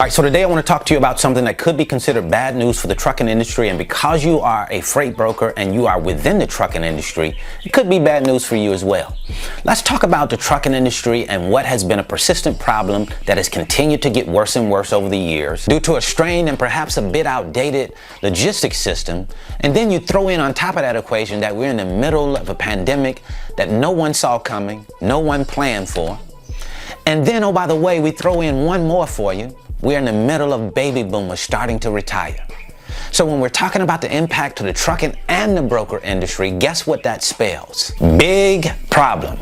All right, so today I want to talk to you about something that could be considered bad news for the trucking industry, and because you are a freight broker and you are within the trucking industry, it could be bad news for you as well. Let's talk about the trucking industry and what has been a persistent problem that has continued to get worse and worse over the years due to a strained and perhaps a bit outdated logistics system. And then you throw in on top of that equation that we're in the middle of a pandemic that no one saw coming, no one planned for. And then, oh, by the way, we throw in one more for you. We're in the middle of baby boomers starting to retire. So when we're talking about the impact to the trucking and the broker industry, guess what that spells? Big problem.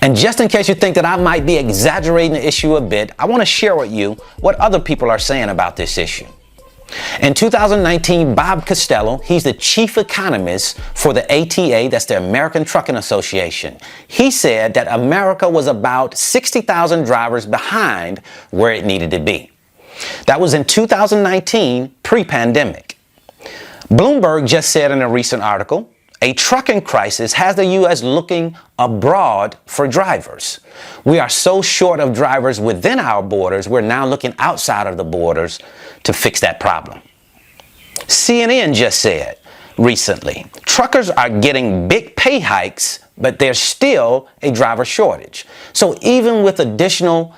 And just in case you think that I might be exaggerating the issue a bit, I want to share with you what other people are saying about this issue. In 2019, Bob Costello, he's the chief economist for the ATA, that's the American Trucking Association. He said that America was about 60,000 drivers behind where it needed to be. That was in 2019, pre-pandemic. Bloomberg just said in a recent article, a trucking crisis has the U.S. looking abroad for drivers. We are so short of drivers within our borders, we're now looking outside of the borders to fix that problem. CNN just said recently, truckers are getting big pay hikes, but there's still a driver shortage. So even with additional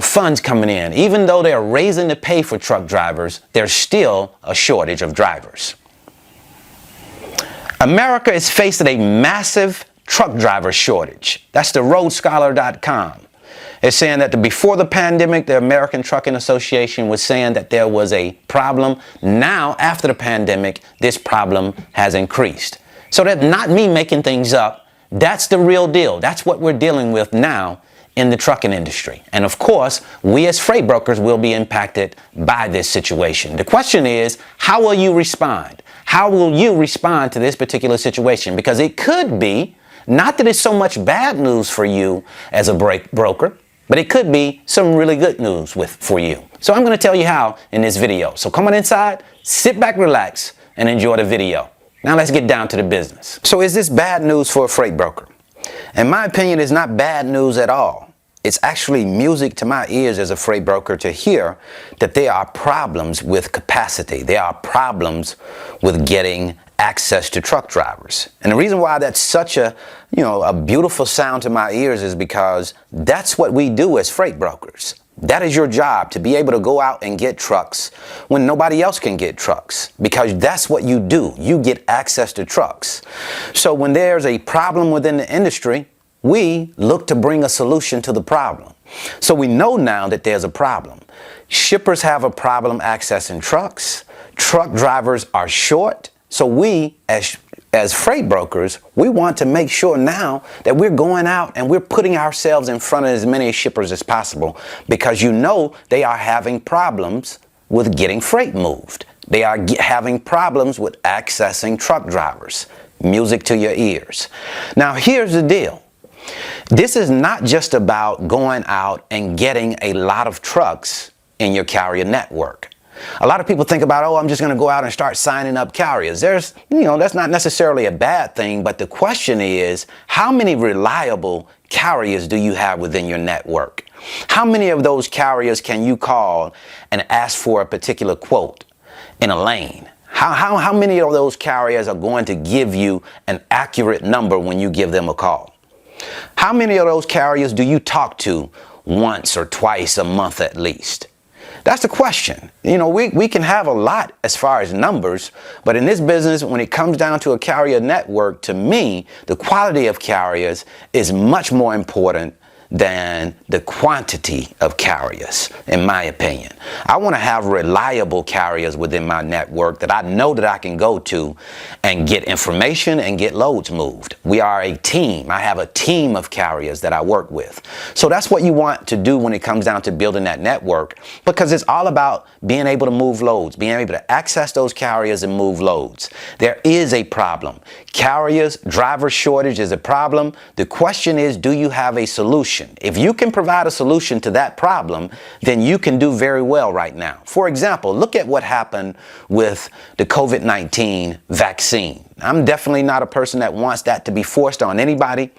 funds coming in, even though they're raising the pay for truck drivers, there's still a shortage of drivers. America is facing a massive truck driver shortage. That's the roadscholar.com. It's saying that before the pandemic, the American Trucking Association was saying that there was a problem. Now, after the pandemic, this problem has increased. So that's not me making things up. That's the real deal. That's what we're dealing with now in the trucking industry. And of course, we as freight brokers will be impacted by this situation. The question is, how will you respond? How will you respond to this particular situation? Because it could be, not that it's so much bad news for you as a broker, but it could be some really good news for you. So I'm going to tell you how in this video. So come on inside, sit back, relax, and enjoy the video. Now let's get down to the business. So is this bad news for a freight broker? In my opinion, it's not bad news at all. It's actually music to my ears as a freight broker to hear that there are problems with capacity. There are problems with getting access to truck drivers. And the reason why that's such a beautiful sound to my ears is because that's what we do as freight brokers. That is your job, to be able to go out and get trucks when nobody else can get trucks, because that's what you do. You get access to trucks. So when there's a problem within the industry, we look to bring a solution to the problem. So we know now that there's a problem. Shippers have a problem accessing trucks. Truck drivers are short. So we, as freight brokers, we want to make sure now that we're going out and we're putting ourselves in front of as many shippers as possible, because they are having problems with getting freight moved. They are having problems with accessing truck drivers. Music to your ears. Now here's the deal. This is not just about going out and getting a lot of trucks in your carrier network. A lot of people think about, oh, I'm just going to go out and start signing up carriers. That's not necessarily a bad thing, but the question is, how many reliable carriers do you have within your network? How many of those carriers can you call and ask for a particular quote in a lane? How many of those carriers are going to give you an accurate number when you give them a call? How many of those carriers do you talk to once or twice a month at least? That's the question. We can have a lot as far as numbers, but in this business, when it comes down to a carrier network, to me, the quality of carriers is much more important than the quantity of carriers, in my opinion. I want to have reliable carriers within my network that I know that I can go to and get information and get loads moved. We are a team. I have a team of carriers that I work with. So that's what you want to do when it comes down to building that network, because it's all about being able to move loads, being able to access those carriers and move loads. There is a problem. Carriers, driver shortage is a problem. The question is, do you have a solution? If you can provide a solution to that problem, then you can do very well right now. For example, look at what happened with the COVID-19 vaccine. I'm definitely not a person that wants that to be forced on anybody.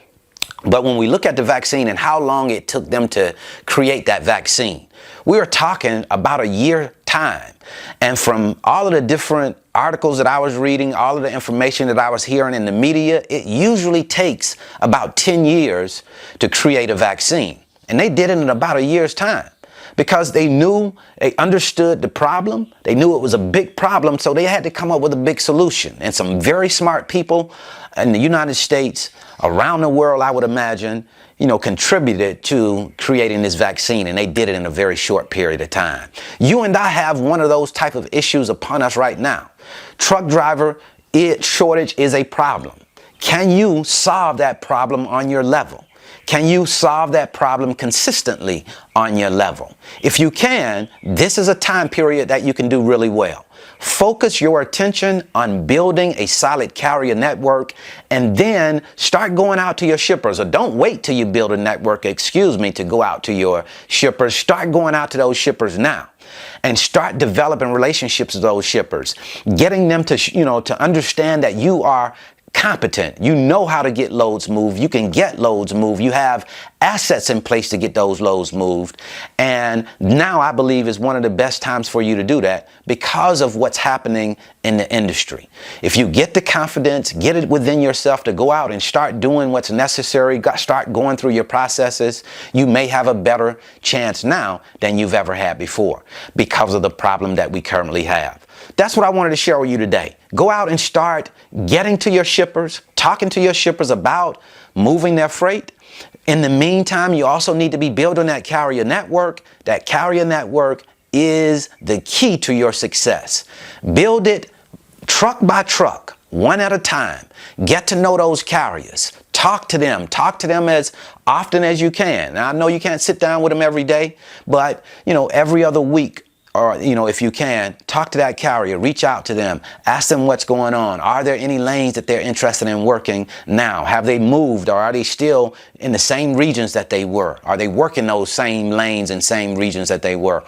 But when we look at the vaccine and how long it took them to create that vaccine, we are talking about a year time. And from all of the different articles that I was reading, all of the information that I was hearing in the media, it usually takes about 10 years to create a vaccine. And they did it in about a year's time because they understood the problem. They knew it was a big problem, so they had to come up with a big solution. And some very smart people in the United States, around the world, I would imagine, contributed to creating this vaccine, and they did it in a very short period of time. You and I have one of those type of issues upon us right now. Truck driver shortage is a problem. Can you solve that problem on your level? Can you solve that problem consistently on your level? If you can, this is a time period that you can do really well. Focus your attention on building a solid carrier network and then start going out to your shippers. Or don't wait till you build a network, to go out to your shippers. Start going out to those shippers now and start developing relationships with those shippers, getting them to understand that you are competent. You know how to get loads moved. You can get loads moved. You have assets in place to get those loads moved. And now I believe is one of the best times for you to do that because of what's happening in the industry. If you get the confidence, get it within yourself to go out and start doing what's necessary, start going through your processes, you may have a better chance now than you've ever had before because of the problem that we currently have. That's what I wanted to share with you today. Go out and start getting to your shippers, talking to your shippers about moving their freight. In the meantime, you also need to be building that carrier network. That carrier network is the key to your success. Build it truck by truck, one at a time. Get to know those carriers. Talk to them as often as you can. Now, I know you can't sit down with them every day, but every other week, or, if you can, talk to that carrier, reach out to them, ask them what's going on. Are there any lanes that they're interested in working now? Have they moved, or are they still in the same regions that they were? Are they working those same lanes and same regions that they were?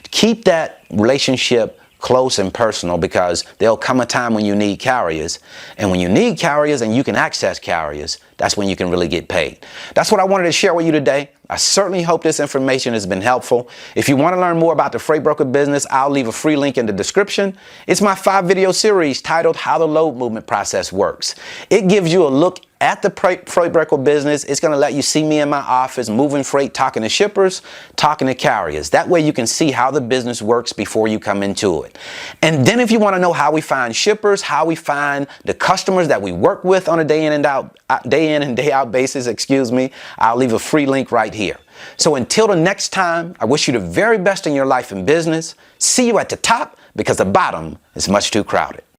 Keep that relationship close and personal, because there'll come a time when you need carriers. And when you need carriers and you can access carriers, that's when you can really get paid. That's what I wanted to share with you today. I certainly hope this information has been helpful. If you want to learn more about the freight broker business, I'll leave a free link in the description. It's my 5-video series titled How the Load Movement Process Works. It gives you a look at the freight broker business. It's going to let you see me in my office moving freight, talking to shippers, talking to carriers. That way you can see how the business works before you come into it. And then if you want to know how we find shippers, how we find the customers that we work with on a day in and day out basis, I'll leave a free link right here. So until the next time, I wish you the very best in your life and business. See you at the top, because the bottom is much too crowded.